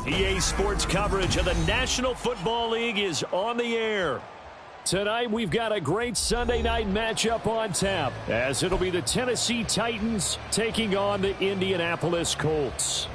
EA Sports coverage of the National Football League is on the air. Tonight, we've got a great Sunday night matchup on tap, as it'll be the Tennessee Titans taking on the Indianapolis Colts.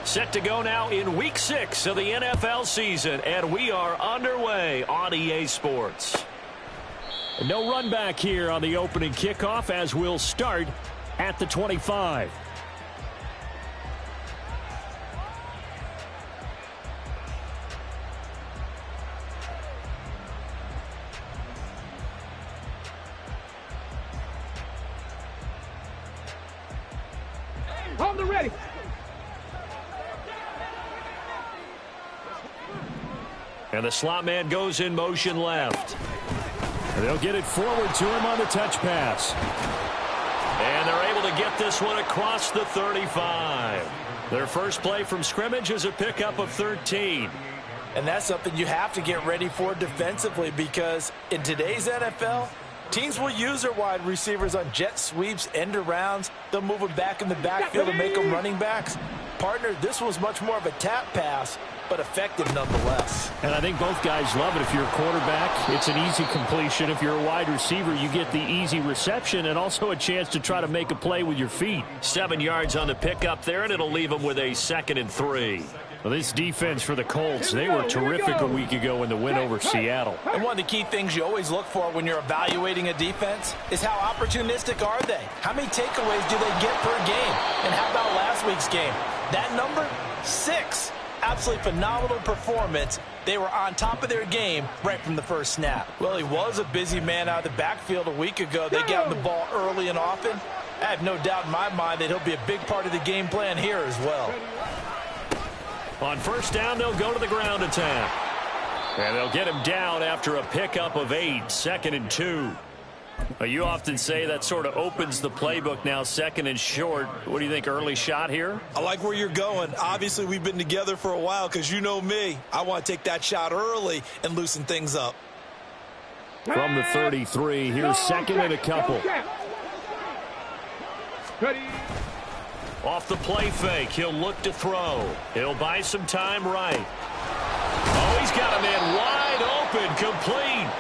Set to go now in Week 6 of the NFL season, and we are underway on EA Sports. No run back here on the opening kickoff, as we'll start at the 25. Hold the ready. And the slot man goes in motion left. And they'll get it forward to him on the touch pass. And they're able to get this one across the 35. Their first play from scrimmage is a pickup of 13. And that's something you have to get ready for defensively, because in today's NFL, teams will use their wide receivers on jet sweeps, end arounds. They'll move them back in the backfield and make them running backs. Partner, this was much more of a tap pass, but effective nonetheless. And I think both guys love it. If you're a quarterback, it's an easy completion. If you're a wide receiver, you get the easy reception and also a chance to try to make a play with your feet. 7 yards on the pickup there, and it'll leave them with a 2nd and 3. Well, this defense for the Colts, they were terrific a week ago in the win over Seattle. And one of the key things you always look for when you're evaluating a defense is how opportunistic are they? How many takeaways do they get per game? And how about last week's game? That number, 6. Absolutely phenomenal performance. They were on top of their game right from the first snap. Well, he was a busy man out of the backfield a week ago. They got him the ball early and often. I have no doubt in my mind that he'll be a big part of the game plan here as well. On first down, they'll go to the ground attack. And they'll get him down after a pickup of 8, 2nd and 2. You often say that sort of opens the playbook now, 2nd and short. What do you think, early shot here? I like where you're going. Obviously, we've been together for a while, because you know me. I want to take that shot early and loosen things up. From the 33, here's 2nd and a couple. Off the play fake, he'll look to throw. He'll buy some time right. Oh, he's got a man wide open, complete.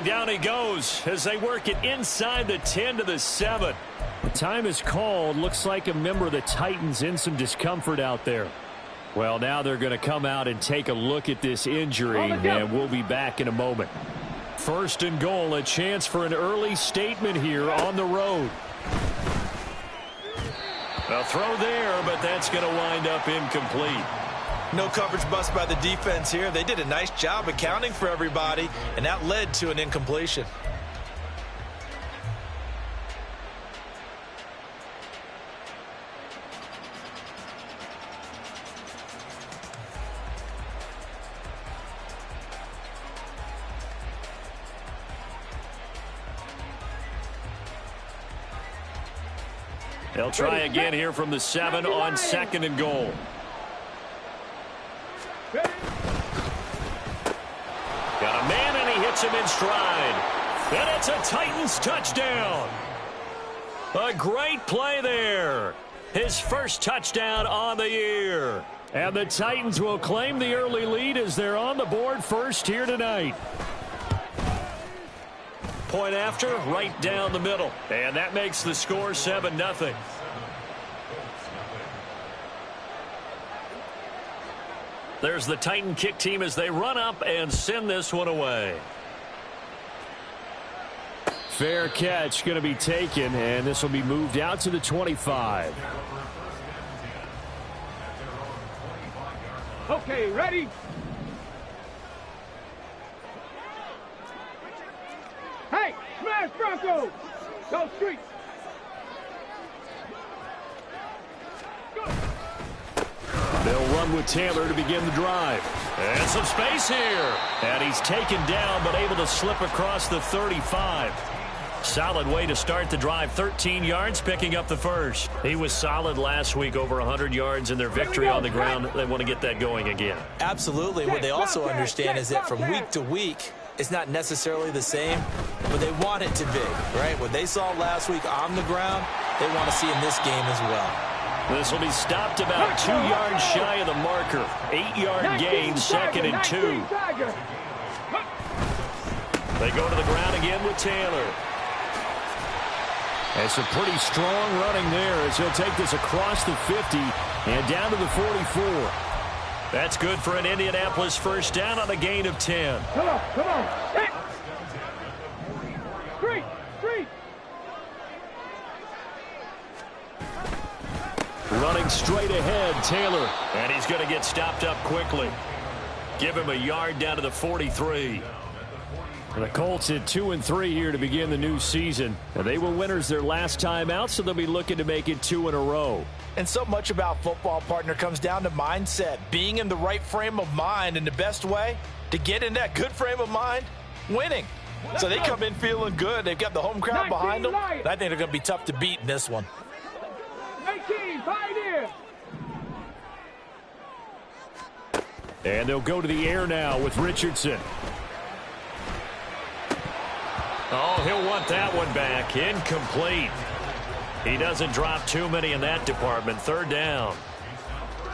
Down he goes as they work it inside the 10 to the 7. The time is called. Looks like a member of the Titans in some discomfort out there. Well, now they're going to come out and take a look at this injury, and we'll be back in a moment. 1st and goal, a chance for an early statement here on the road. A throw there, but that's going to wind up incomplete. No coverage bust by the defense here. They did a nice job accounting for everybody, and that led to an incompletion. They'll try again here from the 7 on 2nd and goal. Got a man, and he hits him in stride. And it's a Titans touchdown. A great play there. His first touchdown on the year. And the Titans will claim the early lead as they're on the board first here tonight. Point after, right down the middle. And that makes the score 7-0. There's the Titan kick team as they run up and send this one away. Fair catch going to be taken, and this will be moved out to the 25. Okay, ready? West Broncos. Go street. They'll run with Taylor to begin the drive. And some space here. And he's taken down, but able to slip across the 35. Solid way to start the drive. 13 yards, picking up the first. He was solid last week, over 100 yards in their victory on the ground. They want to get that going again. Absolutely. What they also understand is that from week to week, it's not necessarily the same, but they want it to be, right? What they saw last week on the ground, they want to see in this game as well. This will be stopped about 2 yards shy of the marker. 8-yard gain, 2nd and 2. They go to the ground again with Taylor. And some pretty strong running there as he'll take this across the 50 and down to the 44. That's good for an Indianapolis first down on a gain of 10. Come on, come on. Hey. Street, street. Running straight ahead, Taylor. And he's going to get stopped up quickly. Give him a yard down to the 43. The Colts at 2-3 here to begin the new season. And they were winners their last time out, so they'll be looking to make it 2 in a row. And so much about football, partner, comes down to mindset. Being in the right frame of mind, and the best way to get in that good frame of mind, winning. So they come in feeling good. They've got the home crowd behind them. And I think they're going to be tough to beat in this one. 19, Pioneer. And they'll go to the air now with Richardson. Oh, he'll want that one back. Incomplete. He doesn't drop too many in that department. 3rd down.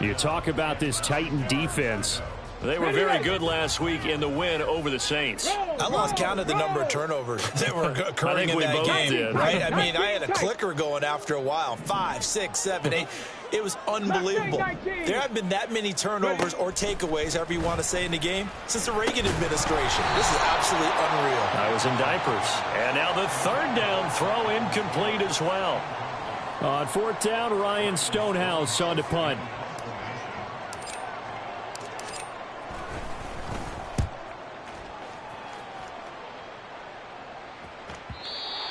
You talk about this Titan defense. They were very good last week in the win over the Saints. I lost count of the number of turnovers that were occurring in that game. Did. Right? I mean, I had a clicker going after a while. 5, 6, 7, 8. It was unbelievable. There haven't been that many turnovers or takeaways, however you want to say, in the game since the Reagan administration. This is absolutely unreal. I was in diapers. And now the 3rd down throw incomplete as well. On 4th down, Ryan Stonehouse on to punt.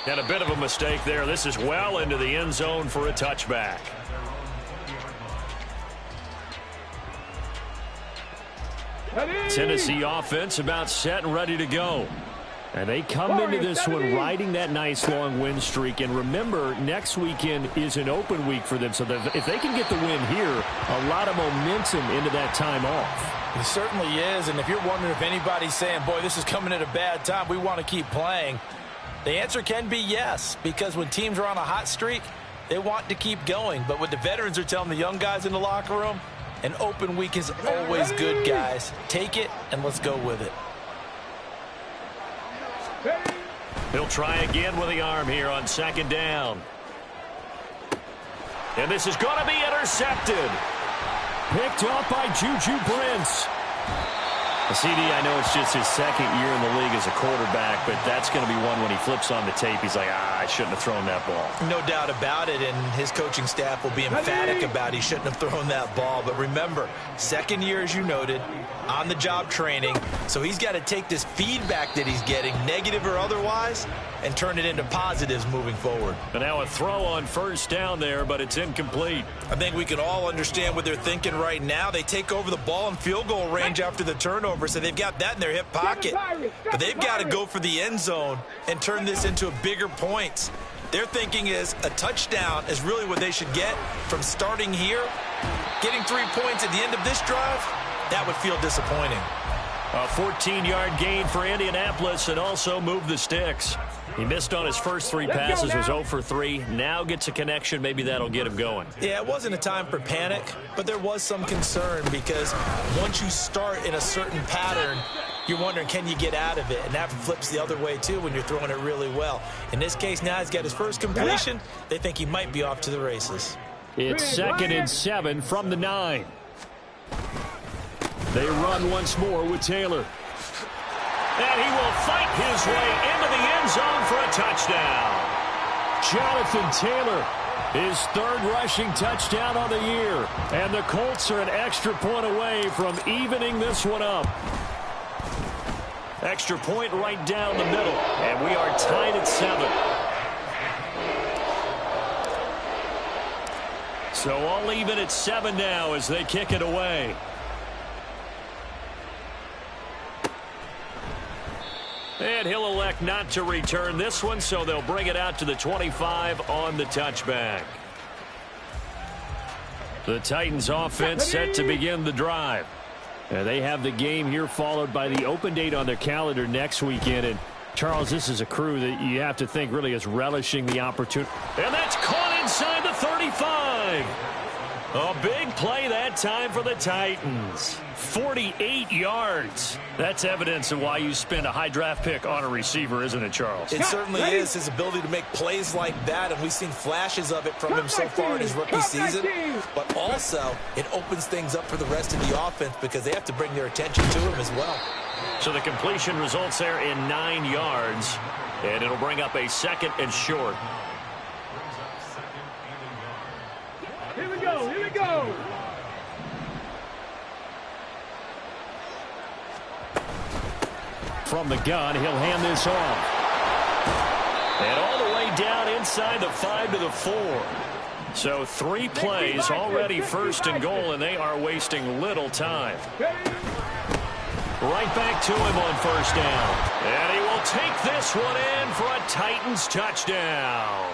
And a bit of a mistake there. This is well into the end zone for a touchback. Tennessee offense about set and ready to go. And they come into this one riding that nice long win streak. And remember, next weekend is an open week for them. So if they can get the win here, a lot of momentum into that time off. It certainly is. And if you're wondering if anybody's saying, boy, this is coming at a bad time, we want to keep playing, the answer can be yes. Because when teams are on a hot streak, they want to keep going. But what the veterans are telling the young guys in the locker room, an open week is always good, guys. Take it and let's go with it. He'll try again with the arm here on 2nd down. And this is going to be intercepted. Picked up by Juju Brents. CD, I know it's just his 2nd year in the league as a quarterback, but that's going to be one when he flips on the tape. He's like, I shouldn't have thrown that ball. No doubt about it, and his coaching staff will be emphatic about he shouldn't have thrown that ball. But remember, 2nd year, as you noted, on-the-job training, so he's got to take this feedback that he's getting, negative or otherwise, and turn it into positives moving forward. And now a throw on 1st down there, but it's incomplete. I think we can all understand what they're thinking right now. They take over the ball in field goal range after the turnover, so they've got that in their hip pocket. But they've got to go for the end zone and turn this into a bigger points. Their thinking is a touchdown is really what they should get from starting here. Getting 3 points at the end of this drive, that would feel disappointing. A 14-yard gain for Indianapolis and also move the sticks. He missed on his first 3 passes, was 0 for 3. Now gets a connection. Maybe that'll get him going. Yeah, it wasn't a time for panic, but there was some concern because once you start in a certain pattern, you're wondering, can you get out of it? And that flips the other way, too, when you're throwing it really well. In this case, now he's got his first completion. They think he might be off to the races. It's 2nd and 7 from the 9. They run once more with Taylor. And he will fight his way into the end zone for a touchdown. Jonathan Taylor, his 3rd rushing touchdown on the year. And the Colts are an extra point away from evening this one up. Extra point right down the middle. And we are tied at 7. So all even at 7 now as they kick it away. And he'll elect not to return this one, so they'll bring it out to the 25 on the touchback. The Titans offense set to begin the drive. And they have the game here followed by the open date on their calendar next weekend. And Charles, this is a crew that you have to think really is relishing the opportunity. And that's caught inside the 35. A big play that time for the Titans. 48 yards. That's evidence of why you spend a high draft pick on a receiver, isn't it, Charles? It certainly is, his ability to make plays like that, and we've seen flashes of it from him so far in his rookie season. But also, it opens things up for the rest of the offense because they have to bring their attention to him as well. So the completion results there in 9 yards, and it'll bring up a 2nd and short. Here we go, here we go. From the gun, he'll hand this off. And all the way down inside the 5 to the 4. So 3 plays already 1st and goal, and they are wasting little time. Right back to him on 1st down. And he will take this one in for a Titans touchdown.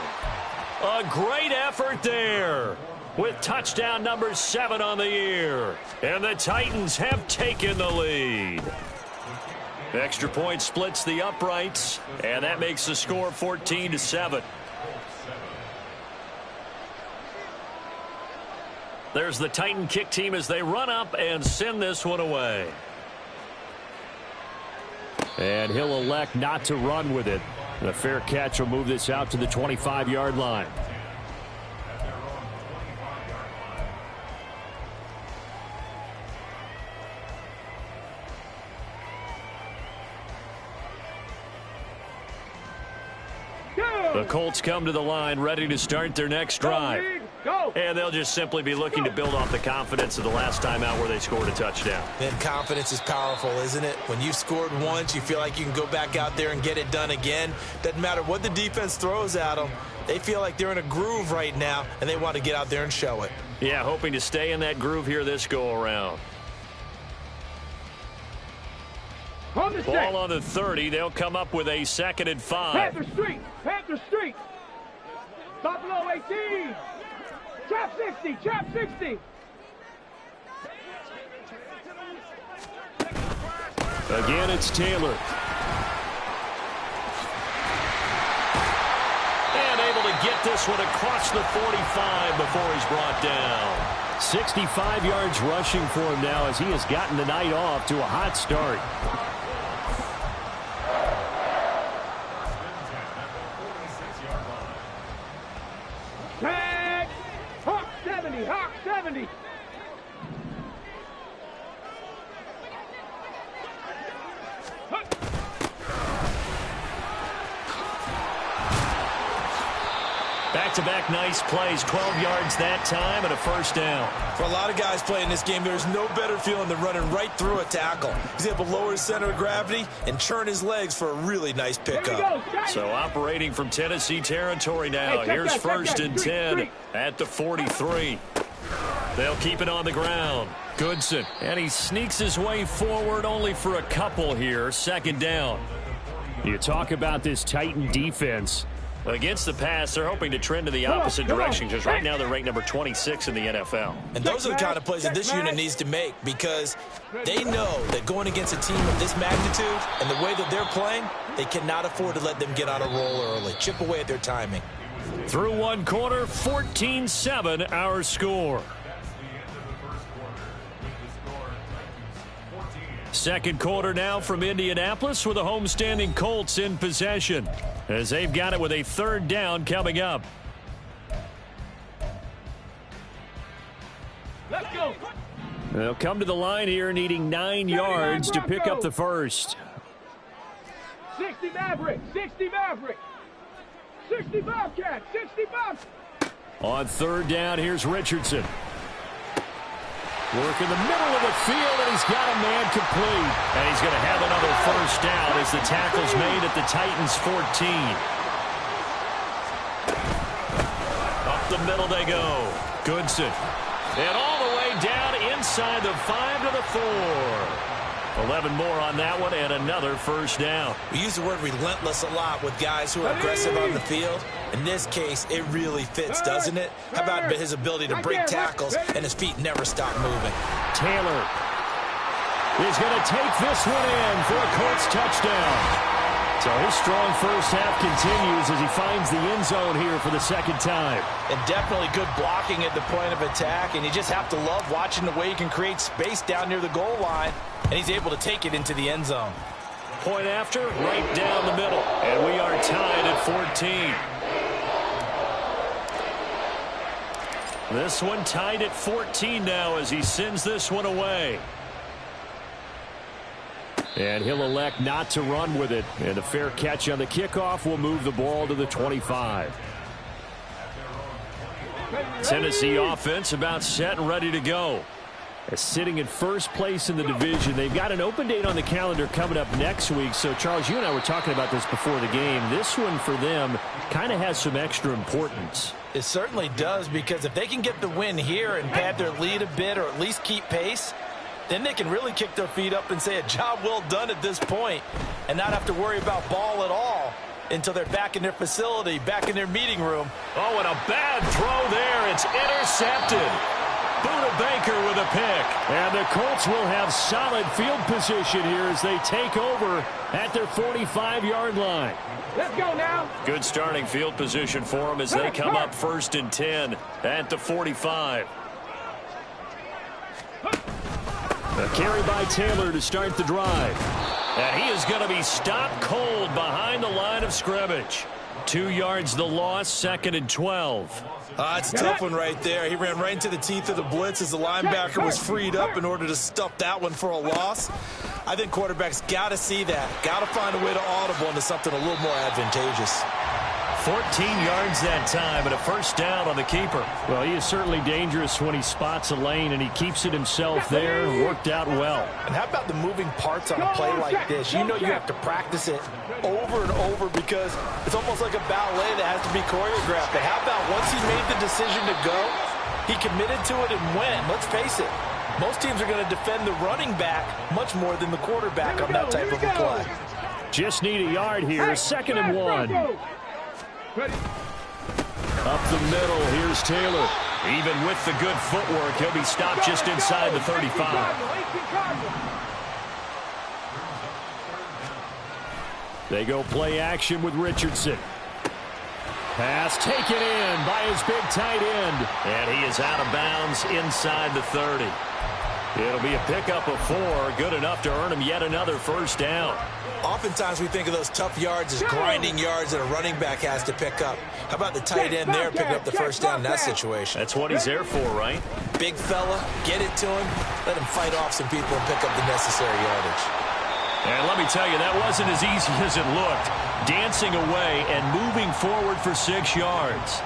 A great effort there with touchdown number 7 on the year. And the Titans have taken the lead. Extra point splits the uprights, and that makes the score 14-7. There's the Titan kick team as they run up and send this one away. And he'll elect not to run with it. The fair catch will move this out to the 25-yard line. The Colts come to the line ready to start their next drive. And they'll just simply be looking to build off the confidence of the last time out where they scored a touchdown. And confidence is powerful, isn't it? When you've scored once, you feel like you can go back out there and get it done again. Doesn't matter what the defense throws at them. They feel like they're in a groove right now, and they want to get out there and show it. Yeah, hoping to stay in that groove here this go-around. Ball on the 30. They'll come up with a 2nd and 5. Panther Street! Panther Street! Buffalo 18! Trap 60! Trap 60! Again, it's Taylor. And able to get this one across the 45 before he's brought down. 65 yards rushing for him now as he has gotten the night off to a hot start. Tag! Hawk 70! Hawk 70! Back-to-back nice plays, 12 yards that time and a 1st down. For a lot of guys playing this game, there's no better feeling than running right through a tackle. He's able to lower his center of gravity and churn his legs for a really nice pickup. So operating from Tennessee territory now. Here's 1st and 10 at the 43. They'll keep it on the ground. Goodson. And he sneaks his way forward only for a couple here. 2nd down. You talk about this Titan defense. Against the pass, they're hoping to trend in the opposite direction because right now they're ranked number 26 in the NFL. And those are the kind of plays that this unit needs to make because they know that going against a team of this magnitude and the way that they're playing, they cannot afford to let them get on a roll early. Chip away at their timing. Through 1 quarter, 14-7 our score. 2nd quarter now from Indianapolis with the homestanding Colts in possession as they've got it with a 3rd down coming up. Let's go! They'll come to the line here needing 9 yards to pick up the 1st. 60 Maverick! 60 Maverick! 60 Bobcat! 60 Bobcat! On 3rd down, here's Richardson. Work in the middle of the field, and he's got a man complete. And he's going to have another first down as the tackle's made at the Titans' 14. Up the middle they go. Goodson. And all the way down inside the 5 to the 4. 11 more on that one, and another first down. We use the word relentless a lot with guys who are aggressive on the field. In this case, it really fits, doesn't it? How about his ability to break tackles and his feet never stop moving? Taylor is going to take this one in for a Colts touchdown. So his strong first half continues as he finds the end zone here for the second time. And definitely good blocking at the point of attack, and you just have to love watching the way he can create space down near the goal line, and he's able to take it into the end zone. Point after, right down the middle, and we are tied at 14. This one tied at 14 now as he sends this one away. And he'll elect not to run with it. And a fair catch on the kickoff will move the ball to the 25. Tennessee offense about set and ready to go. Sitting in first place in the division. They've got an open date on the calendar coming up next week. So, Charles, you and I were talking about this before the game. This one for them kind of has some extra importance. It certainly does, because if they can get the win here and pad their lead a bit or at least keep pace, then they can really kick their feet up and say a job well done at this point and not have to worry about ball at all until they're back in their facility, back in their meeting room. Oh, and a bad throw there. It's intercepted. Buda Baker with a pick. And the Colts will have solid field position here as they take over at their 45-yard line. Let's go now. Good starting field position for them as they come up 1st and 10 at the 45. A carry by Taylor to start the drive. And he is going to be stopped cold behind the line of scrimmage. 2 yards the loss, 2nd and 12. It's a tough one right there. He ran right into the teeth of the blitz as the linebacker was freed up in order to stuff that one for a loss. I think quarterbacks got to see that. Got to find a way to audible into something a little more advantageous. 14 yards that time and a first down on the keeper. Well, he is certainly dangerous when he spots a lane, and he keeps it himself there. Worked out well. And how about the moving parts on a play like this? You know you have to practice it over and over because it's almost like a ballet that has to be choreographed. But how about once he made the decision to go, he committed to it and went. Let's face it, most teams are going to defend the running back much more than the quarterback on that type of a play. Just need a yard here, 2nd and 1. Ready. Up the middle, here's Taylor. Even with the good footwork, he'll be stopped just inside the 35. They go play action with Richardson. Pass taken in by his big tight end. And he is out of bounds inside the 30. It'll be a pickup of 4, good enough to earn him yet another first down. Oftentimes we think of those tough yards as grinding yards that a running back has to pick up. How about the tight end there picking up the first down in that situation? That's what he's there for, right? Big fella, get it to him, let him fight off some people and pick up the necessary yardage. And let me tell you, that wasn't as easy as it looked. Dancing away and moving forward for 6 yards.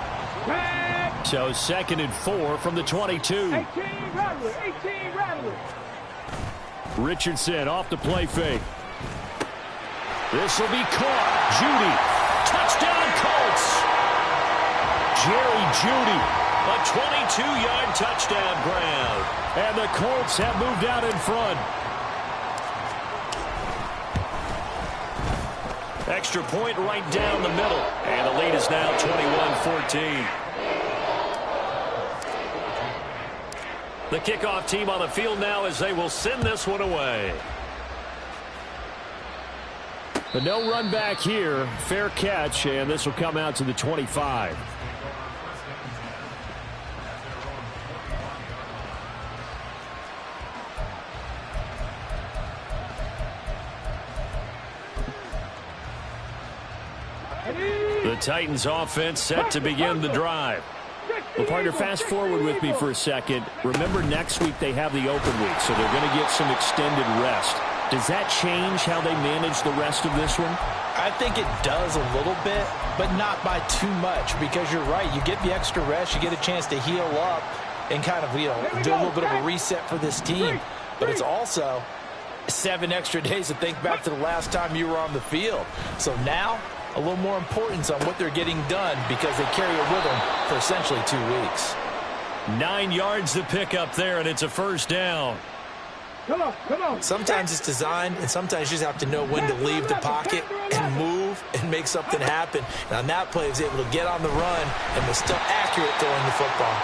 So 2nd and 4 from the 22. 18 Rattler. Richardson off the play fake. This will be caught. Judy. Touchdown, Colts. Jerry Judy. A 22-yard touchdown grab. And the Colts have moved out in front. Extra point right down the middle. And the lead is now 21-14. The kickoff team on the field now as they will send this one away. But no run back here. Fair catch, and this will come out to the 25. The Titans offense set to begin the drive. Well, partner, fast forward with me for a second. Remember, next week they have the open week, so they're going to get some extended rest. Does that change how they manage the rest of this one? I think it does a little bit, but not by too much, because you're right. You get the extra rest, you get a chance to heal up, and kind of, do a little bit of a reset for this team. But it's also 7 extra days to think back to the last time you were on the field. So now, a little more importance on what they're getting done because they carry it with them for essentially 2 weeks. 9 yards to pick up there, and it's a first down. Come on, come on. Sometimes it's designed, and sometimes you just have to know when to leave the pocket and move and make something happen. And on that play, he was able to get on the run and was still accurate throwing the football.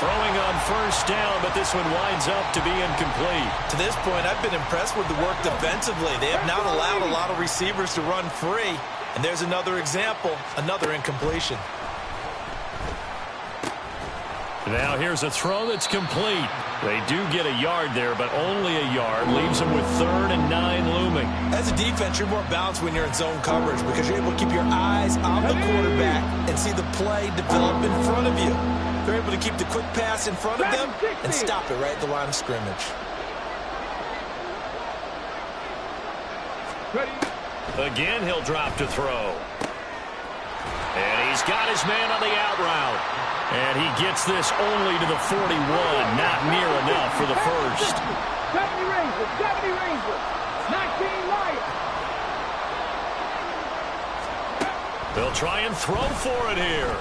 Throwing on first down, but this one winds up to be incomplete. To this point, I've been impressed with the work defensively. They have not allowed a lot of receivers to run free. And there's another example, another incompletion. Now here's a throw that's complete. They do get a yard there, but only a yard. Leaves them with 3rd and 9 looming. As a defense, you're more balanced when you're in zone coverage because you're able to keep your eyes on the quarterback and see the play develop in front of you. They're able to keep the quick pass in front of them and stop it right at the line of scrimmage. Again, he'll drop to throw. And he's got his man on the out route. And he gets this only to the 41. Not near enough for the first. 70 Rangers, 70 Rangers, 19 Lions. They'll try and throw for it here.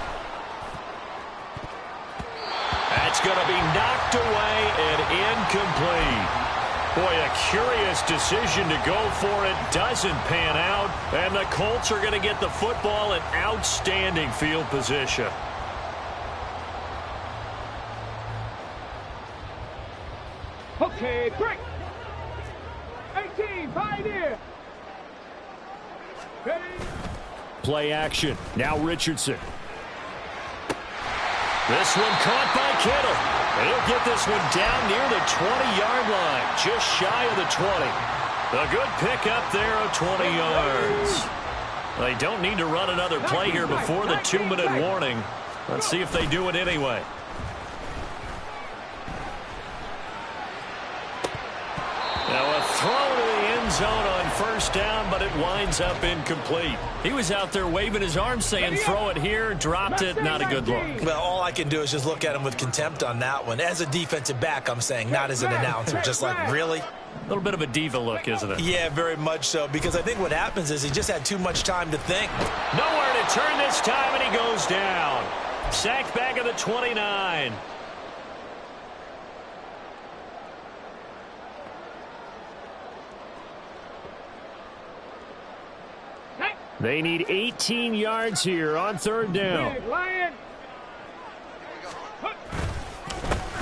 That's going to be knocked away and incomplete. Boy, a curious decision to go for it. Doesn't pan out. And the Colts are going to get the football in outstanding field position. Okay, break. 18, Pioneer. Ready? Play action. Now Richardson. This one caught by Kittle. And he'll get this one down near the 20-yard line, just shy of the 20. A good pickup there of 20 yards. They don't need to run another play here before the 2-minute warning. Let's see if they do it anyway. Now a throw to the end zone on first down, but it winds up incomplete. He was out there waving his arms saying throw it here, dropped it, not a good look. Well, all I can do is just look at him with contempt on that one. As a defensive back, I'm saying, not as an announcer. Just like, really? A little bit of a diva look, isn't it? Yeah, very much so, because I think what happens is he just had too much time to think. Nowhere to turn this time, and he goes down. Sacked back at the 29. They need 18 yards here on 3rd down.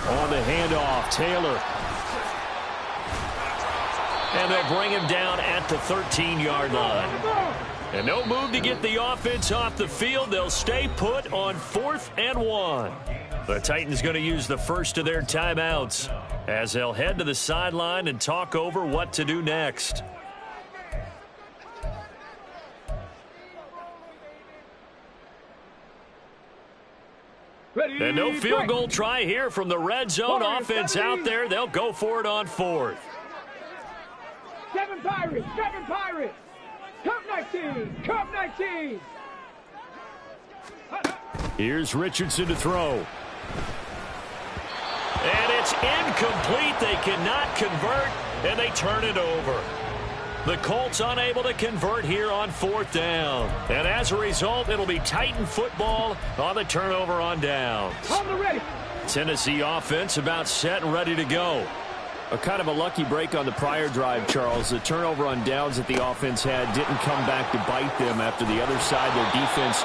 On the handoff, Taylor. And they'll bring him down at the 13-yard line. And no move to get the offense off the field. They'll stay put on 4th and 1. The Titans going to use the first of their timeouts as they'll head to the sideline and talk over what to do next. And no field goal try here from the red zone offense out there. They'll go for it on 4th. 7 Pirates, 7 Pirates. Cup 19, Cup 19. Here's Richardson to throw. And it's incomplete. They cannot convert, and they turn it over. The Colts unable to convert here on 4th down. And as a result, it'll be Titan football on the turnover on downs. On the ready. Tennessee offense about set and ready to go. A kind of a lucky break on the prior drive, Charles. The turnover on downs that the offense had didn't come back to bite them after the other side. Their defense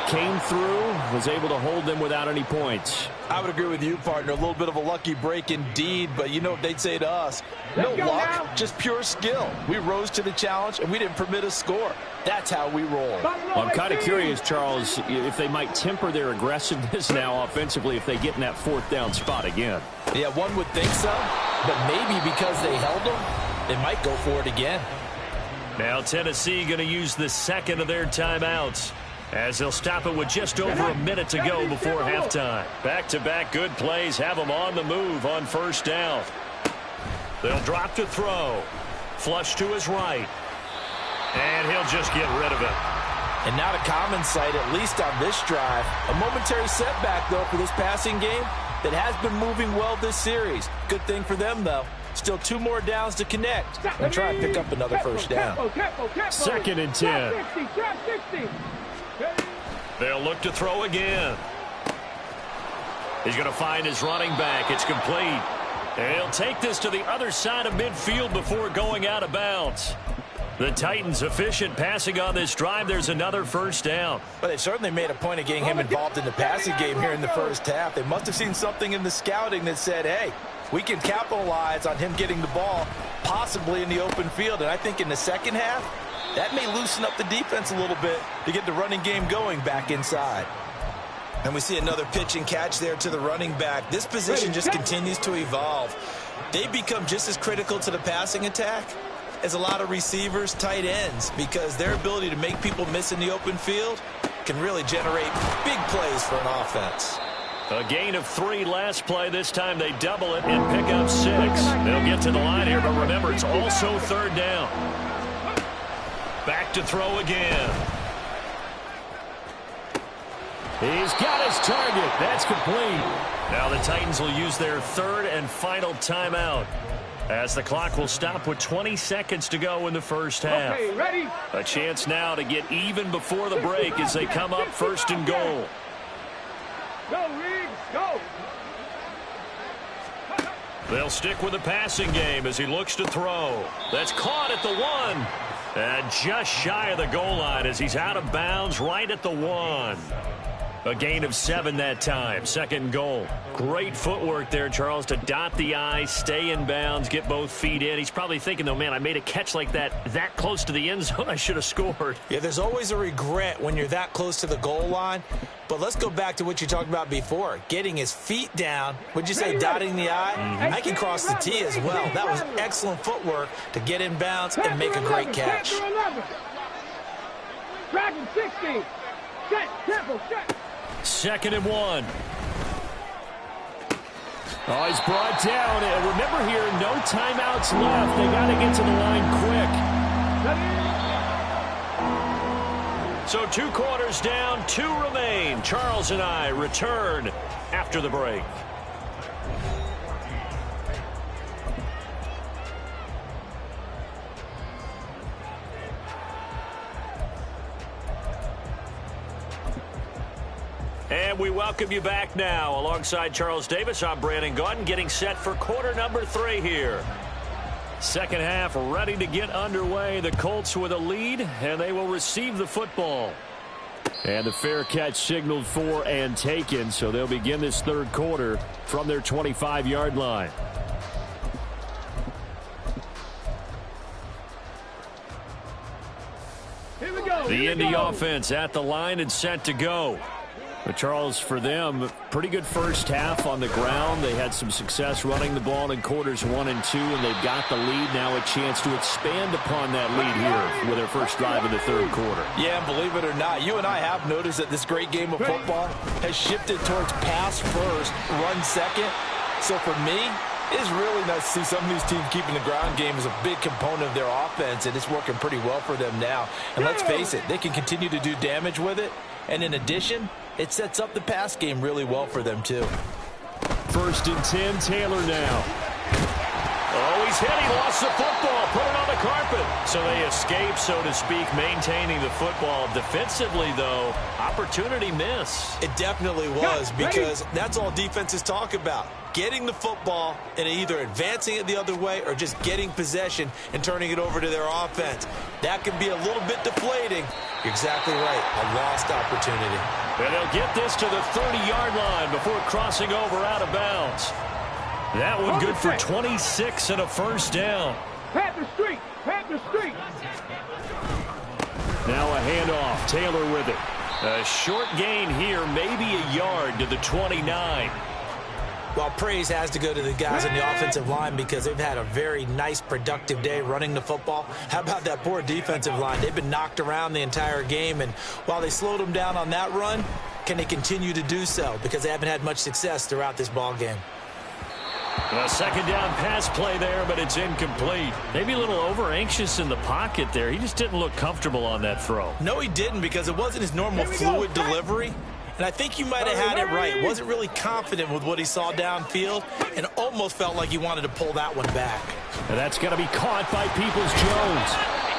came through, was able to hold them without any points. I would agree with you, partner. A little bit of a lucky break indeed, but you know what they'd say to us? No luck, just pure skill. We rose to the challenge, and we didn't permit a score. That's how we roll. Well, I'm kind of curious, Charles, if they might temper their aggressiveness now offensively if they get in that 4th down spot again. Yeah, one would think so, but maybe because they held them, they might go for it again. Now Tennessee going to use the second of their timeouts, as they'll stop it with just over a minute to go before halftime. Back-to-back good plays have them on the move on first down. They'll drop to throw. Flush to his right. And he'll just get rid of it. And not a common sight, at least on this drive. A momentary setback, though, for this passing game that has been moving well this series. Good thing for them, though. Still 2 more downs to connect and try and pick up another first down. 2nd and 10. They'll look to throw again. He's going to find his running back. It's complete. And he'll take this to the other side of midfield before going out of bounds. The Titans efficient passing on this drive. There's another first down. But they've certainly made a point of getting him involved in the passing game here in the first half. They must have seen something in the scouting that said, hey, we can capitalize on him getting the ball possibly in the open field. And I think in the second half, that may loosen up the defense a little bit to get the running game going back inside. And we see another pitch and catch there to the running back. This position just continues to evolve. They become just as critical to the passing attack as a lot of receivers, tight ends, because their ability to make people miss in the open field can really generate big plays for an offense. A gain of 3 last play. This time they double it and pick up 6. They'll get to the line here, but remember, it's also 3rd down. Back to throw again. He's got his target. That's complete. Now the Titans will use their 3rd and final timeout, as the clock will stop with 20 seconds to go in the first half. Okay, ready? A chance now to get even before the break as they come up 1st and goal. Go, Riggs, go. They'll stick with the passing game as he looks to throw. That's caught at the 1. And just shy of the goal line as he's out of bounds right at the 1. A gain of 7 that time. 2nd goal. Great footwork there, Charles, to dot the I, stay in bounds, get both feet in. He's probably thinking, though, man, I made a catch like that close to the end zone. I should have scored. Yeah, there's always a regret when you're that close to the goal line. But let's go back to what you talked about before. Getting his feet down. Would you say dotting the I? I can cross the T as well. That was excellent footwork to get in bounds and make a great catch. Dragon 60. Set, tempo, set. 2nd and 1. Oh, he's brought down. And remember here, no timeouts left. They got to get to the line quick. So 2 quarters down, 2 remain. Charles and I return after the break. And we welcome you back now. Alongside Charles Davis, I'm Brandon Gaudin, getting set for quarter number 3 here. Second half ready to get underway. The Colts with a lead, and they will receive the football. And the fair catch signaled for and taken, so they'll begin this 3rd quarter from their 25-yard line. Here we go. The Indy offense at the line and set to go. But Charles, for them, pretty good first half on the ground. They had some success running the ball in quarters 1 and 2, and they've got the lead. Now a chance to expand upon that lead here with their first drive in the 3rd quarter. Yeah, and believe it or not, you and I have noticed that this great game of football has shifted towards pass first, run second. So for me, it is really nice to see some of these teams keeping the ground game as a big component of their offense, and it's working pretty well for them now. And let's face it, they can continue to do damage with it. And in addition, it sets up the pass game really well for them, too. 1st and 10, Taylor now. Oh, he's hit. He lost the football. Put it on the carpet. So they escape, so to speak, maintaining the football. Defensively, though, opportunity miss. It definitely was, because that's all defenses talk about. Getting the football and either advancing it the other way or just getting possession and turning it over to their offense. That can be a little bit deflating. You're exactly right. A lost opportunity. And they'll get this to the 30-yard line before crossing over out of bounds. That one good for 26 and a first down. Panther Street. Panther Street. Now a handoff. Taylor with it. A short gain here, maybe a yard to the 29. Well, praise has to go to the guys on the offensive line because they've had a very nice, productive day running the football. How about that poor defensive line? They've been knocked around the entire game, and while they slowed them down on that run, can they continue to do so? Because they haven't had much success throughout this ball game. A second down pass play there, but it's incomplete. Maybe a little over-anxious in the pocket there. He just didn't look comfortable on that throw. No, he didn't, because it wasn't his normal fluid delivery. And I think you might have had it right. Wasn't really confident with what he saw downfield and almost felt like he wanted to pull that one back. And that's going to be caught by Peoples-Jones.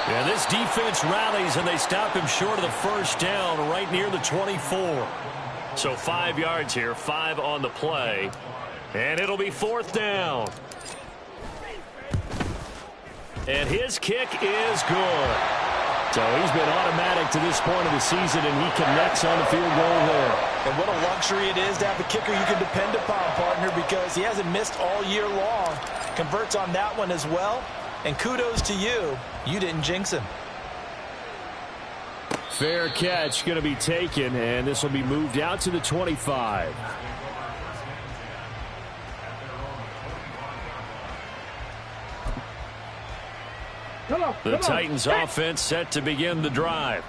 And this defense rallies, and they stop him short of the first down right near the 24. So 5 yards here, 5 on the play. And it'll be 4th down. And his kick is good. So he's been automatic to this point of the season, and he connects on the field goal there. And what a luxury it is to have a kicker you can depend upon, partner, because he hasn't missed all year long. Converts on that one as well. And kudos to you. You didn't jinx him. Fair catch going to be taken, and this will be moved out to the 25. The Titans offense set to begin the drive.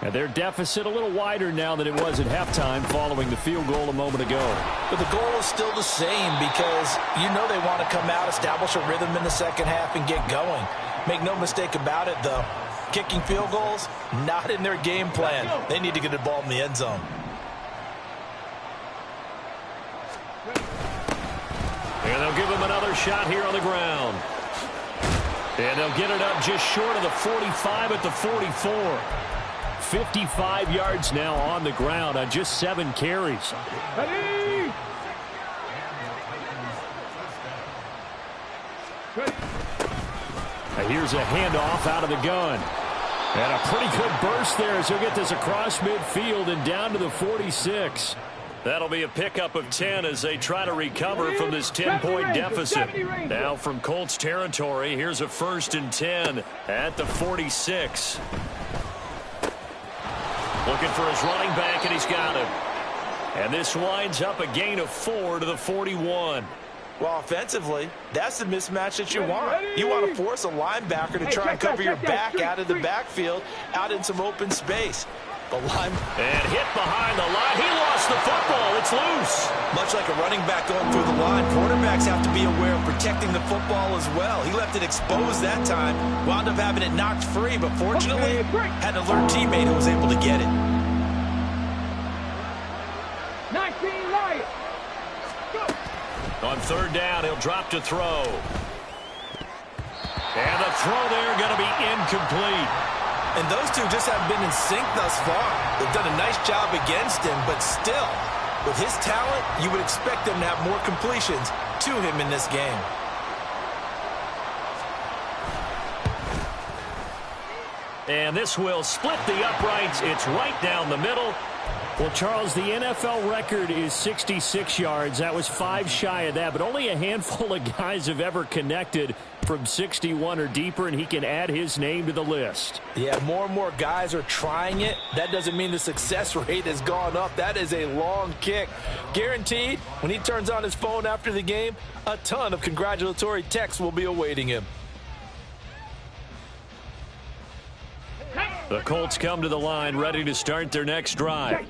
And their deficit a little wider now than it was at halftime following the field goal a moment ago. But the goal is still the same, because you know they want to come out, establish a rhythm in the second half, and get going. Make no mistake about it, though. Kicking field goals, not in their game plan. They need to get the ball in the end zone. And they'll give him another shot here on the ground. And they'll get it up just short of the 45 at the 44. 55 yards now on the ground on just 7 carries. Ready? And here's a handoff out of the gun. And a pretty good burst there as he'll get this across midfield and down to the 46. That'll be a pickup of 10 as they try to recover from this 10-point deficit. Now from Colts territory, here's a 1st and 10 at the 46. Looking for his running back, and he's got him. And this winds up a gain of 4 to the 41. Well, offensively, that's the mismatch that you want. You want to force a linebacker to try and cover your back out of the backfield, out in some open space. The line and hit behind the line. He lost the football. It's loose. Much like a running back going through the line, quarterbacks have to be aware of protecting the football as well. He left it exposed that time, wound up having it knocked free, but fortunately had an alert teammate who was able to get it. 19 Lions. On 3rd down, he'll drop to throw. And the throw there going to be incomplete. And those two just haven't been in sync thus far. They've done a nice job against him, but still, with his talent, you would expect them to have more completions to him in this game. And this will split the uprights. It's right down the middle. Well, Charles, the NFL record is 66 yards. That was 5 shy of that, but only a handful of guys have ever connected from 61 or deeper, and he can add his name to the list. Yeah, more and more guys are trying it. That doesn't mean the success rate has gone up. That is a long kick. Guaranteed, when he turns on his phone after the game, a ton of congratulatory texts will be awaiting him. The Colts come to the line ready to start their next drive.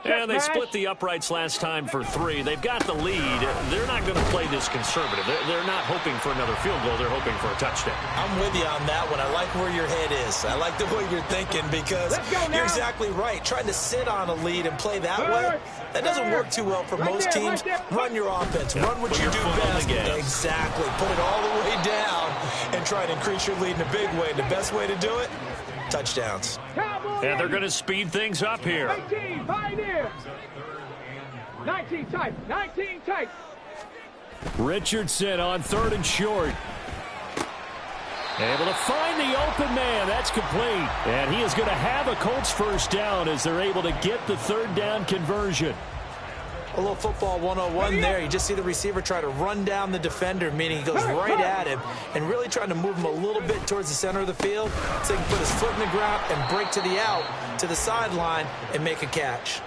And they split the uprights last time for 3. They've got the lead. They're not going to play this conservative. They're not hoping for another field goal. They're hoping for a touchdown. I'm with you on that one. I like where your head is. I like the way you're thinking, because you're exactly right. Trying to sit on a lead and play that way, that doesn't work too well for most teams. Run your offense. Run what you do best. Exactly. Put it all the way down and try to increase your lead in a big way. The best way to do it, touchdowns. And they're going to speed things up here. 18, Pioneer. 19 tight. 19 tight. Richardson on 3rd and short. Able to find the open man. That's complete. And he is going to have a Colts 1st down as they're able to get the 3rd down conversion. A little football 101 there. You just see the receiver try to run down the defender, meaning he goes right at him and really trying to move him a little bit towards the center of the field so he can put his foot in the ground and break to the out, to the sideline, and make a catch.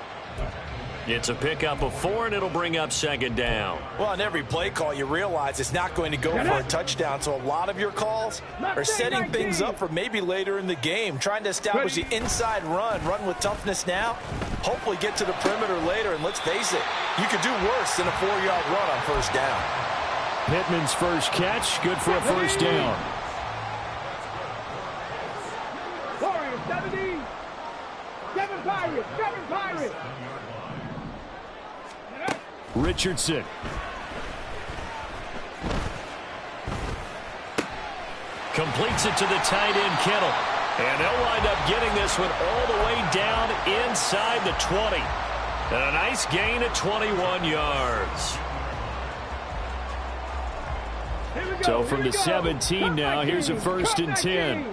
It's a pickup of 4, and it'll bring up 2nd down. Well, on every play call, you realize it's not going to go for a touchdown, so a lot of your calls are setting things up for maybe later in the game, trying to establish the inside run with toughness now, hopefully get to the perimeter later, and let's face it, you could do worse than a 4-yard run on 1st down. Pittman's first catch, good for a first down. Warriors, 70. 7 Pirates, 7 Pirates. Richardson. Completes it to the tight end, Kittle. And they'll wind up getting this one all the way down inside the 20. And a nice gain of 21 yards. So from the 17 now, here's a first and 10.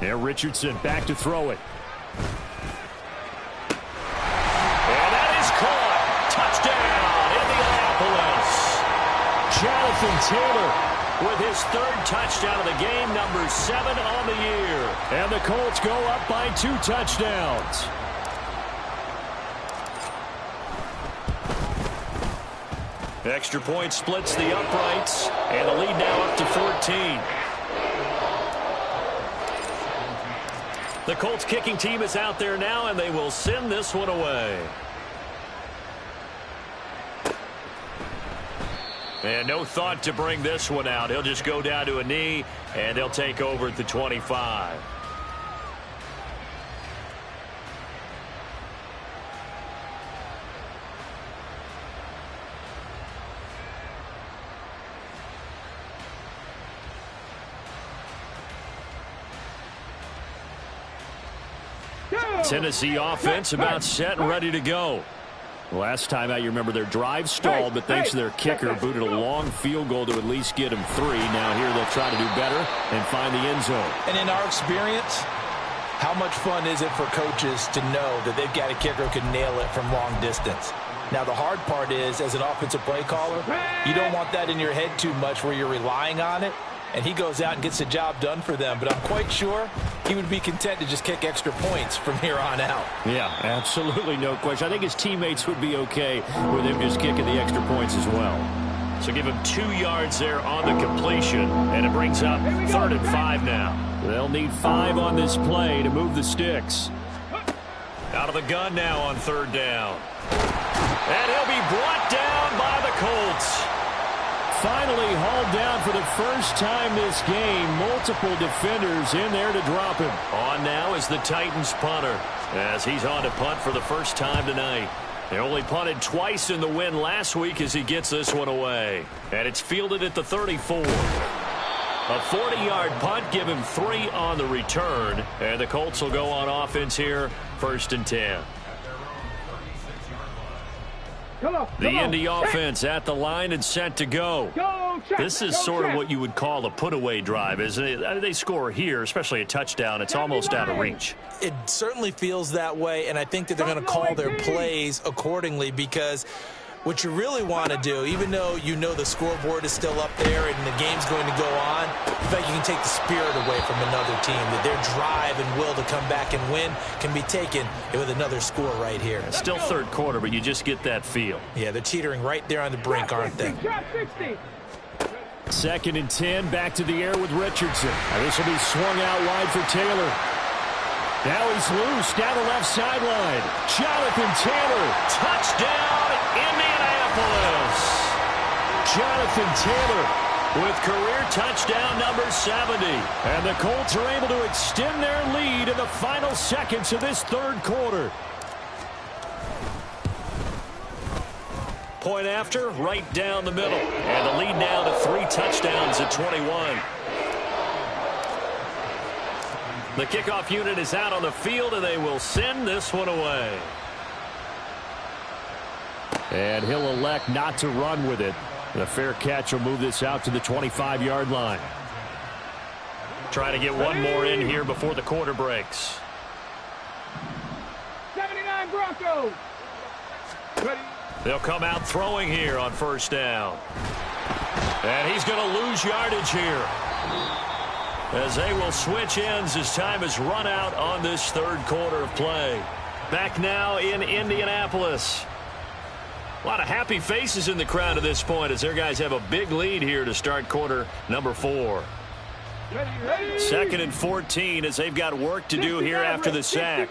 There, Richardson back to throw it. And that is caught. Touchdown, Indianapolis. Jonathan Taylor with his third touchdown of the game, number 7 on the year. And the Colts go up by 2 touchdowns. Extra point splits the uprights, and the lead now up to 14. The Colts kicking team is out there now, and they will send this one away. And no thought to bring this one out. He'll just go down to a knee, and they'll take over at the 25. Tennessee offense about set and ready to go. Last time out, you remember their drive stalled, but thanks to their kicker, booted a long field goal to at least get them 3. Now here they'll try to do better and find the end zone. And in our experience, how much fun is it for coaches to know that they've got a kicker who can nail it from long distance? Now, the hard part is, as an offensive play caller, you don't want that in your head too much where you're relying on it. And he goes out and gets the job done for them. But I'm quite sure he would be content to just kick extra points from here on out. Yeah, absolutely no question. I think his teammates would be okay with him just kicking the extra points as well. So give him 2 yards there on the completion. And it brings up 3rd and 5 now. They'll need 5 on this play to move the sticks. Out of the gun now on 3rd down. And he'll be brought down by the Colts. Finally hauled down for the first time this game. Multiple defenders in there to drop him. On now is the Titans punter, as he's on to punt for the first time tonight. They only punted twice in the win last week as he gets this one away. And it's fielded at the 34. A 40-yard punt, give him 3 on the return. And the Colts will go on offense here, 1st and 10. The Indy offense at the line and set to go. This is sort of what you would call a put-away drive, isn't it? They score here, especially a touchdown. It's almost out of reach. It certainly feels that way, and I think that they're going to call their plays accordingly, because what you really want to do, even though you know the scoreboard is still up there and the game's going to go on, in fact, you can take the spirit away from another team, that their drive and will to come back and win can be taken with another score right here. It's still 3rd quarter, but you just get that feel. Yeah, they're teetering right there on the brink, aren't they? 2nd and 10, back to the air with Richardson. Now this will be swung out wide for Taylor. Now he's loose down the left sideline. Jonathan Taylor, touchdown, Indianapolis. Jonathan Taylor with career touchdown number 70. And the Colts are able to extend their lead in the final seconds of this 3rd quarter. Point after, right down the middle. And the lead now to 3 touchdowns at 21. The kickoff unit is out on the field, and they will send this one away. And he'll elect not to run with it. And a fair catch will move this out to the 25-yard line. Trying to get one more in here before the quarter breaks. 79 Broncos. Ready. They'll come out throwing here on 1st down. And he's going to lose yardage here, as they will switch ends as time is run out on this 3rd quarter of play. Back now in Indianapolis. A lot of happy faces in the crowd at this point, as their guys have a big lead here to start quarter number 4. 2nd and 14, as they've got work to do here after the sack.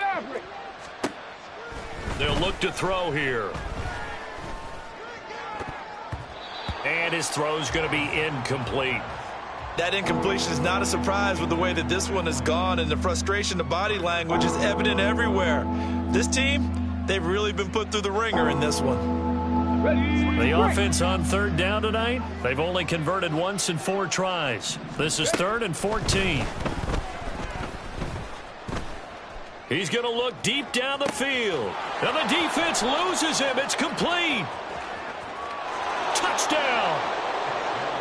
They'll look to throw here. And his throw's going to be incomplete. That incompletion is not a surprise with the way that this one has gone, and the frustration, the body language is evident everywhere. This team, they've really been put through the ringer in this one. The offense on third down tonight, they've only converted once in 4 tries. This is 3rd and 14. He's going to look deep down the field. And the defense loses him. It's complete. Touchdown.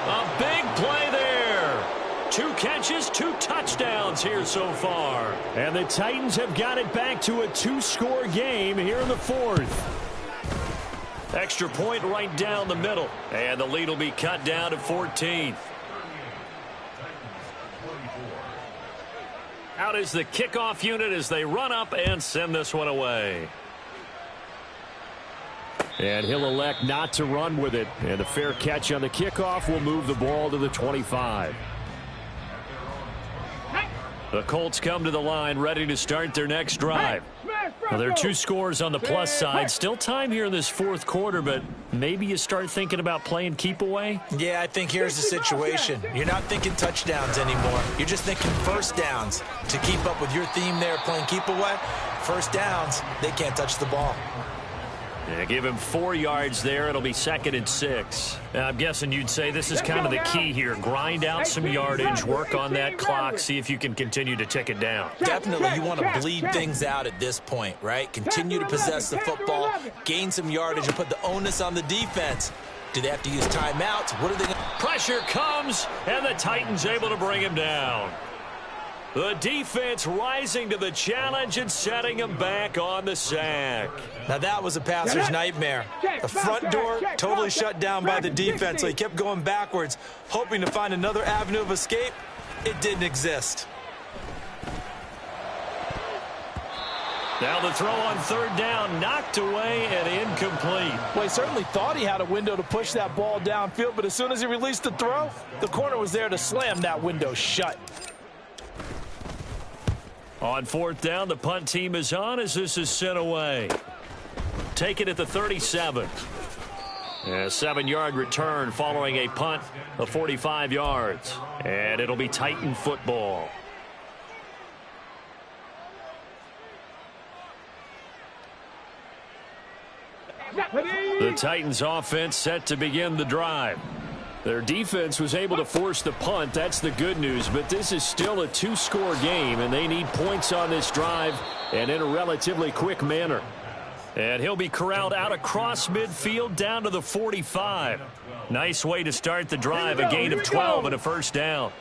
A big play there. 2 catches, 2 touchdowns here so far. And the Titans have got it back to a 2-score game here in the 4th. Extra point right down the middle. And the lead will be cut down to 14. Out is the kickoff unit as they run up and send this one away. And he'll elect not to run with it. And a fair catch on the kickoff will move the ball to the 25. The Colts come to the line ready to start their next drive. Well, there are 2 scores on the plus side. Still time here in this 4th quarter, but maybe you start thinking about playing keep away? Yeah, I think here's the situation. You're not thinking touchdowns anymore. You're just thinking first downs. To keep up with your theme there, playing keep away, first downs, they can't touch the ball. Yeah, give him 4 yards there. It'll be 2nd and 6. I'm guessing you'd say this is kind of the key here. Grind out some yardage, work on that clock, see if you can continue to tick it down. Definitely, you want to bleed things out at this point, right? Continue to possess the football, gain some yardage, and put the onus on the defense. Do they have to use timeouts? What are they going to... Pressure comes, and the Titans able to bring him down. The defense rising to the challenge and setting him back on the sack. Now that was a passer's nightmare. The front door totally shut down by the defense, so he kept going backwards, hoping to find another avenue of escape. It didn't exist. Now the throw on 3rd down, knocked away and incomplete. Well, he certainly thought he had a window to push that ball downfield, but as soon as he released the throw, the corner was there to slam that window shut. On 4th down, the punt team is on as this is sent away. Take it at the 37. A 7-yard return following a punt of 45 yards. And it'll be Titan football. The Titans offense set to begin the drive. Their defense was able to force the punt. That's the good news. But this is still a 2-score game, and they need points on this drive and in a relatively quick manner. And he'll be corralled out across midfield down to the 45. Nice way to start the drive, a gain of 12 and a first down.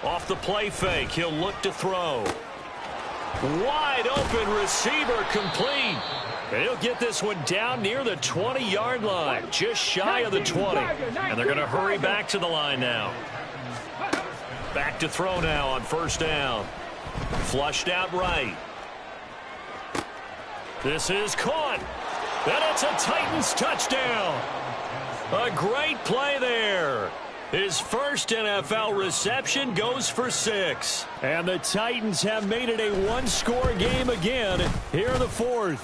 Off the play fake, he'll look to throw. Wide open receiver complete. And he'll get this one down near the 20-yard line, just shy of the 20. And they're going to hurry back to the line now. Back to throw now on 1st down. Flushed out right. This is caught. And it's a Titans touchdown. A great play there. His first NFL reception goes for 6. And the Titans have made it a 1-score game again here in the 4th.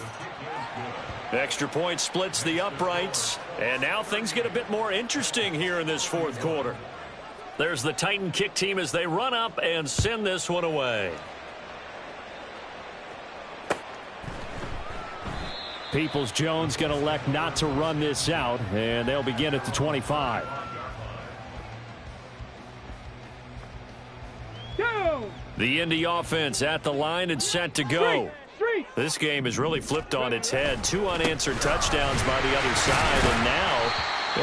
Extra point splits the uprights. And now things get a bit more interesting here in this 4th quarter. There's the Titan kick team as they run up and send this one away. Peoples-Jones going to elect not to run this out. And they'll begin at the 25. The Indy offense at the line and set to go. This game has really flipped on its head. 2 unanswered touchdowns by the other side, and now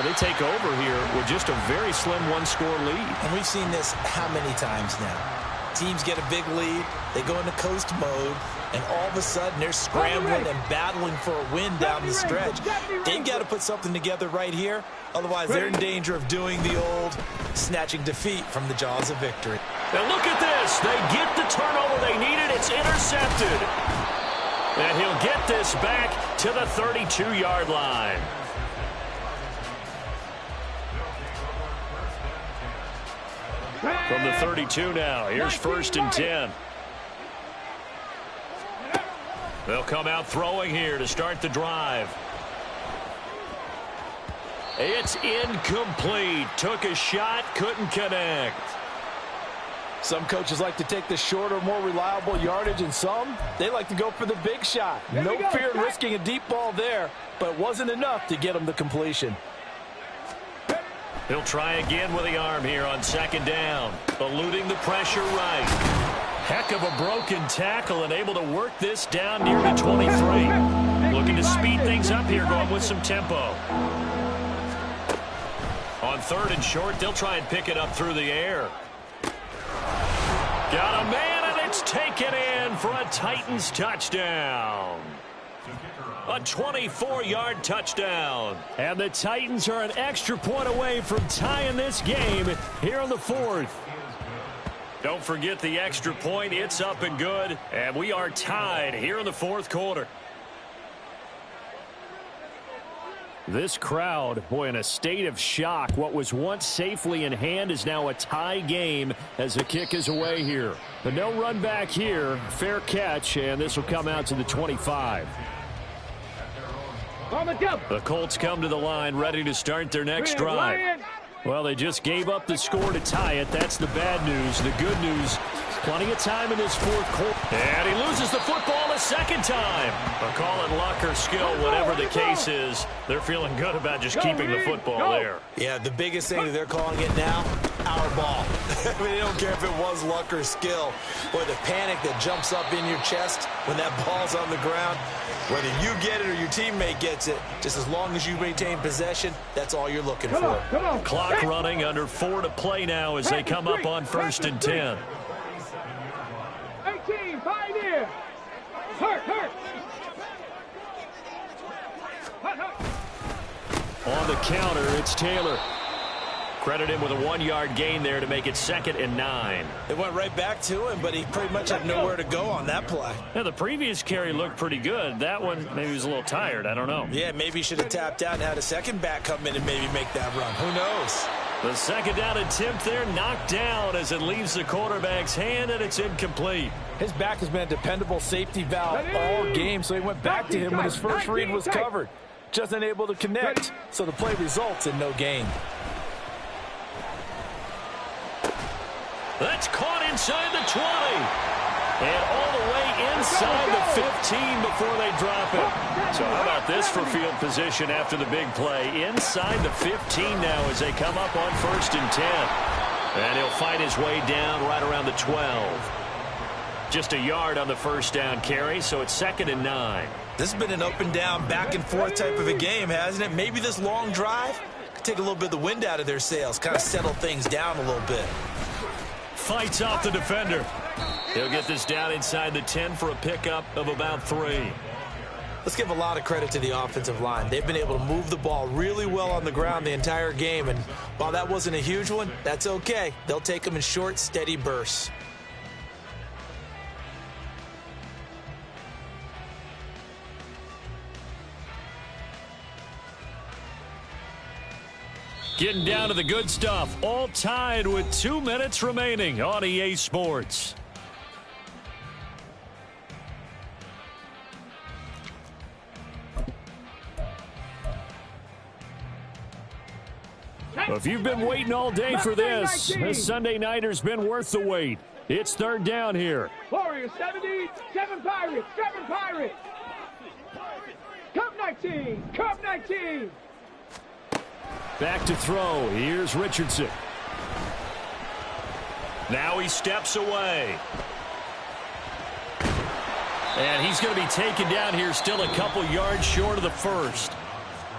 they take over here with just a very slim 1-score lead. And we've seen this how many times now? Teams get a big lead, they go into coast mode, and all of a sudden they're scrambling and battling for a win down the stretch. They've got to put something together right here, otherwise they're in danger of doing the old snatching defeat from the jaws of victory. And look at this. They get the turnover they needed. It's intercepted. And he'll get this back to the 32-yard line. From the 32 now. Here's 1st and 10. They'll come out throwing here to start the drive. It's incomplete. Took a shot, couldn't connect. Some coaches like to take the shorter, more reliable yardage, and some, they like to go for the big shot. No fear in risking a deep ball there, but it wasn't enough to get him the completion. He'll try again with the arm here on second down. Eluding the pressure right. Heck of a broken tackle and able to work this down near the 23. Looking to speed things up here, going with some tempo. On third and short, they'll try and pick it up through the air. Got a man, and it's taken in for a Titans touchdown. A 24-yard touchdown. And the Titans are an extra point away from tying this game here in the fourth. Don't forget the extra point. It's up and good. And we are tied here in the fourth quarter. This crowd, boy, in a state of shock. What was once safely in hand is now a tie game as the kick is away here. But no run back here. Fair catch, and this will come out to the 25. The Colts come to the line ready to start their next drive. Well, they just gave up the score to tie it. That's the bad news. The good news, plenty of time in this fourth quarter. And he loses the football a second time. But call it luck or skill, whatever the case is, they're feeling good about just keeping the football there. Yeah, the biggest thing that they're calling it now, our ball. I mean, they don't care if it was luck or skill. Boy, the panic that jumps up in your chest when that ball's on the ground, whether you get it or your teammate gets it, just as long as you maintain possession, that's all you're looking for. Clock running, under 4 to play now as they come up on 1st and 10. 18, Pioneer. Hurt. On the counter, it's Taylor. Credit him with a 1-yard gain there to make it 2nd and 9. It went right back to him, but he pretty much had nowhere to go on that play. Yeah, the previous carry looked pretty good. That one, maybe he was a little tired. I don't know. Yeah, maybe he should have tapped out and had a second back come in and maybe make that run. Who knows? The second down attempt there knocked down as it leaves the quarterback's hand, and it's incomplete. His back has been a dependable safety valve all game, so he went back to him when his first read was covered. Just unable to connect, so the play results in no gain. That's caught inside the 20. And all the way inside the 15 before they drop it. So how about this for field position after the big play? Inside the 15 now as they come up on 1st and 10. And he'll fight his way down right around the 12. Just a yard on the first down carry, so it's 2nd and 9. This has been an up and down, back and forth type of a game, hasn't it? Maybe this long drive could take a little bit of the wind out of their sails, kind of settle things down a little bit. Fights off the defender. He'll get this down inside the 10 for a pickup of about 3. Let's give a lot of credit to the offensive line. They've been able to move the ball really well on the ground the entire game, and while that wasn't a huge one, that's okay. They'll take them in short, steady bursts. Getting down to the good stuff. All tied with 2 minutes remaining on EA Sports. Well, if you've been waiting all day for this Sunday nighter's been worth the wait. It's 3rd down here. Warriors 70, 7 Pirates, 7 Pirates. Cup 19, Cup 19. Back to throw. Here's Richardson. Now he steps away. And he's going to be taken down here still a couple yards short of the first.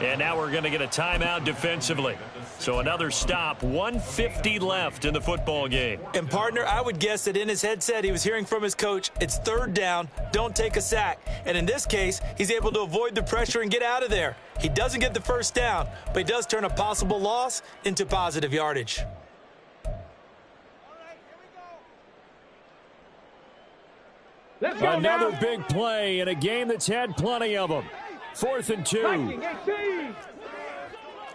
And now we're going to get a timeout defensively. So another stop, 1:50 left in the football game. And, partner, I would guess that in his headset he was hearing from his coach, it's 3rd down, don't take a sack. And in this case, he's able to avoid the pressure and get out of there. He doesn't get the first down, but he does turn a possible loss into positive yardage. Another big play in a game that's had plenty of them. 4th and 2.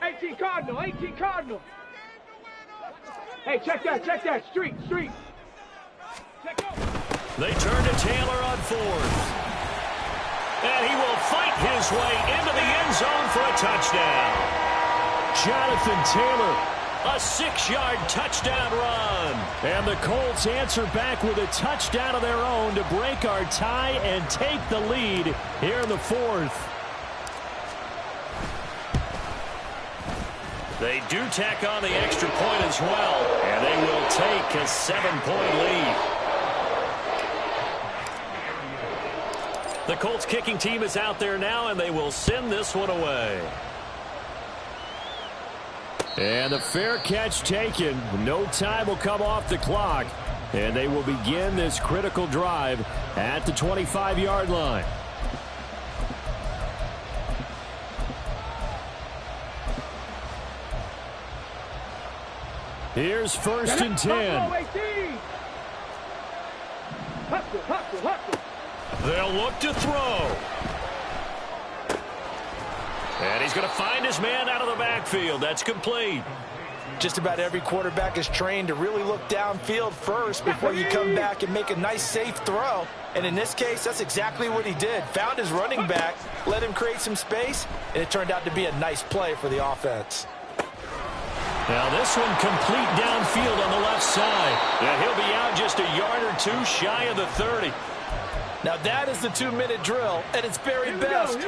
18 Cardinal, 18 Cardinal. Hey, check that, street. Check out. They turn to Taylor on 4th. And he will fight his way into the end zone for a touchdown. Jonathan Taylor, a 6-yard touchdown run. And the Colts answer back with a touchdown of their own to break our tie and take the lead here in the fourth. They do tack on the extra point as well, and they will take a 7-point lead. The Colts kicking team is out there now, and they will send this one away. And the fair catch taken. No time will come off the clock, and they will begin this critical drive at the 25-yard line. Here's 1st and 10. They'll look to throw. And he's going to find his man out of the backfield. That's complete. Just about every quarterback is trained to really look downfield first before you come back and make a nice, safe throw. And in this case, that's exactly what he did. Found his running back, let him create some space, and it turned out to be a nice play for the offense. Now this one complete downfield on the left side. And he'll be out just a yard or two shy of the 30. Now that is the 2-minute drill at its very best.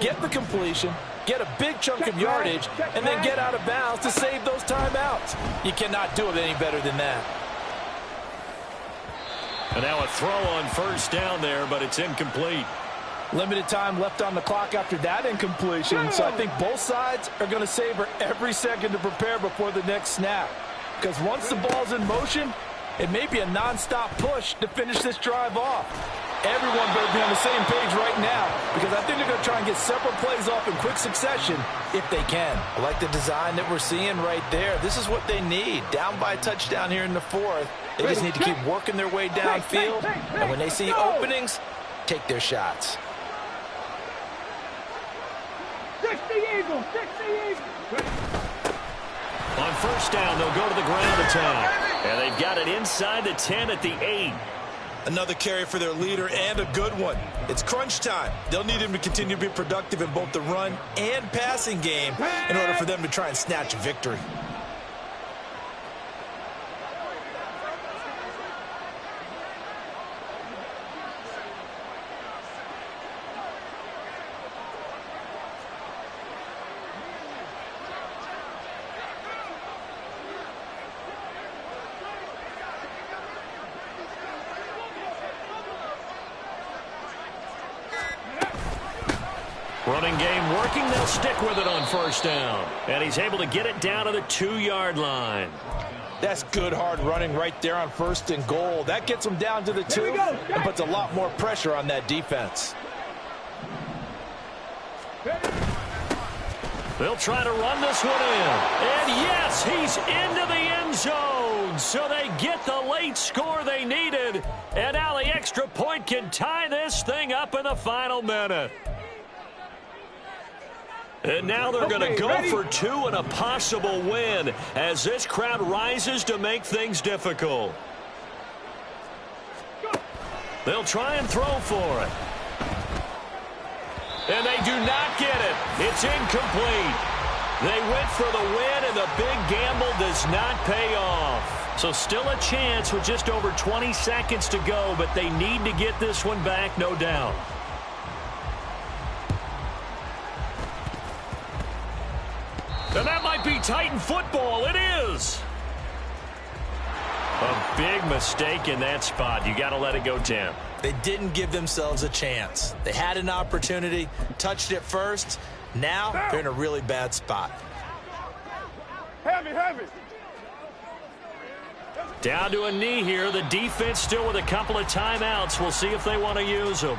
Get the completion, get a big chunk of yardage, and then get out of bounds to save those timeouts. You cannot do it any better than that. And now a throw on 1st down there, but it's incomplete. Limited time left on the clock after that incompletion, so I think both sides are going to savor every second to prepare before the next snap. Because once the ball's in motion, it may be a non-stop push to finish this drive off. Everyone better be on the same page right now, because I think they're going to try and get several plays off in quick succession if they can. I like the design that we're seeing right there. This is what they need. Down by a touchdown here in the fourth. They just need to keep working their way downfield, and when they see openings, take their shots. 60 Eagles, 60 Eagles. On 1st down, they'll go to the ground attack. And they've got it inside the 10 at the 8. Another carry for their leader, and a good one. It's crunch time. They'll need him to continue to be productive in both the run and passing game in order for them to try and snatch a victory. Running game working. They'll stick with it on 1st down. And he's able to get it down to the 2-yard line. That's good hard running right there on 1st and goal. That gets them down to the 2 and puts a lot more pressure on that defense. They'll try to run this one in. And yes, he's into the end zone. So they get the late score they needed. And now the extra point can tie this thing up in the final minute. And now they're going to go for 2 and a possible win as this crowd rises to make things difficult. They'll try and throw for it. And they do not get it. It's incomplete. They went for the win, and the big gamble does not pay off. So still a chance with just over 20 seconds to go, but they need to get this one back, no doubt. And that might be Titan football. It is. A big mistake in that spot. You got to let it go, Tim. They didn't give themselves a chance. They had an opportunity, touched it first. Now they're in a really bad spot. Heavy. Down to a knee here. The defense still with a couple of timeouts. We'll see if they want to use them.